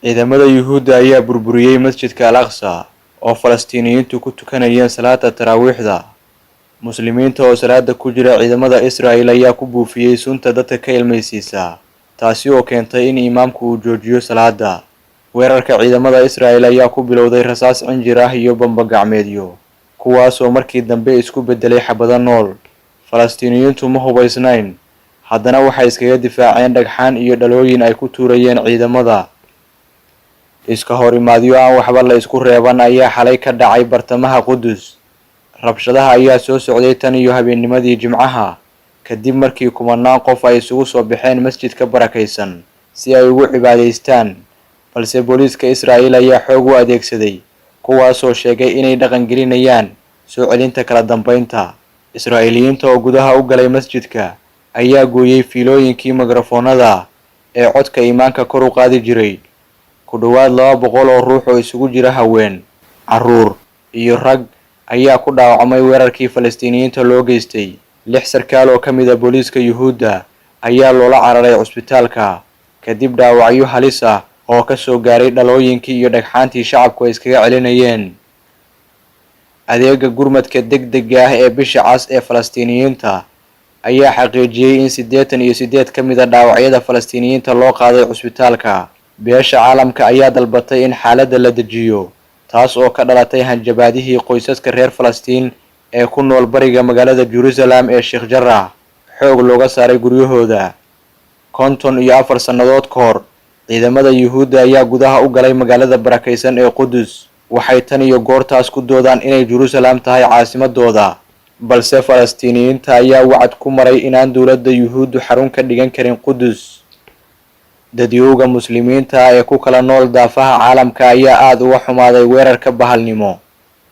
ciidamada Yuhuudda ayaa burburiyay masjidka Al-Aqsa oo Falastiiniyiintu ku tukanayeen salaada taraawiixda. Muslimiinta oo salaada ku jira ciidamada Israa'iil ayaa ku buufiyay sunta dadka ka ilmaysiisa, taasi oo keentay in imaamku uu joojiyo salaada. Weerarka ciidamada Israa'iil ayaa ku bilowday rasaas cinjir ah iyo bamba gacmeedyo, kuwaas oo markii dambe isku bedelay xabado nool. Falastiiniyiintu ma hubaysnayn, haddana waxay iskaga difaaceen dhagxaan iyo dhalooyin ay ku tuurayeen ciidamada. Iska horimaadyo aan waxba la isku reeban ayaa xalay ka dhacay bartamaha Qudus. Rabshadaha ayaa soo socday tan iyo habeennimadii Jimcaha, kadib markii kumanaan qof ay isugu soo baxeen masjidka barakaysan si ay ugu cibaadaystaan, balse booliiska Israa'iil ayaa xoog u adeegsaday, kuwaasoo sheegay inay dhaqan gelinayaan soo celinta kala dambeynta. Israa'iiliyiinta oo gudaha u galay masjidka ayaa gooyay fiilooyinkii mikrafoonada ee codka imaamka kor u qaadi jiray. Ku dhawaad 200 oo ruux oo isugu jira haween, carruur iyo rag ayaa ku dhaawacmay weerarkii Falastiiniyiinta loo geystay. 6 sarkaal oo ka mid ah booliiska Yuhuudda ayaa loola cararay cusbitaalka kadib dhaawacyo halis ah oo ka soo gaaray dhalooyinkii iyo dhagxaantii shacabku ay iskaga celinayeen. Adeega gurmadka degdega ah ee bisha cas ee Falastiiniyiinta ayaa xaqiijiyay in 88 ka mid ah dhaawacyada Falastiiniyiinta loo qaaday cusbitaalka. Beesha caalamka ayaa dalbatay in xaaladda la dejiyo, taas oo ka dhalatay hanjabaadihii qoysaska reer Falastiin ee ku nool bariga magaalada Jerusalem ee Sheikh Jarrah xoog looga saaray guryahooda. 54 sannadood ka hor, ciidamada Yuhuudda ayaa gudaha u galay magaalada barakaysan ee Qudus. Waxay tan iyo goortaas ku doodaan inay Jerusalem tahay caasimadooda, balse Falastiiniyiinta ayaa wacad ku maray inaan dowladda Yuhuuddu xarun ka dhigan karin Qudus. Dadyowga muslimiinta ee ku kala nool daafaha caalamka ayaa aad uga xumaaday weerarka bahalnimo.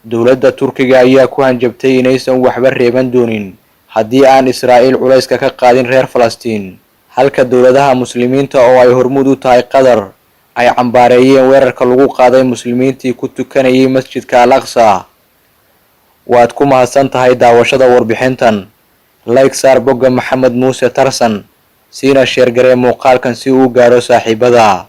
Dowladda Turkiga ayaa ku hanjabtay inaysan waxba reeban doonin haddii aan Israa'iil culayska ka qaadin reer Falastiin, halka dowladaha muslimiinta oo ay hormuud u tahay Qatar ay cambaareeyeen weerarka lagu qaaday muslimiintii ku tukanayay masjidka Al-Aqsa. Waad ku mahadsan tahay daawashada warbixintan. Like saar bogga Maxamed Muuse Tarsan, siina sheer garee muuqaalkan si uu gaaro saaxiibada.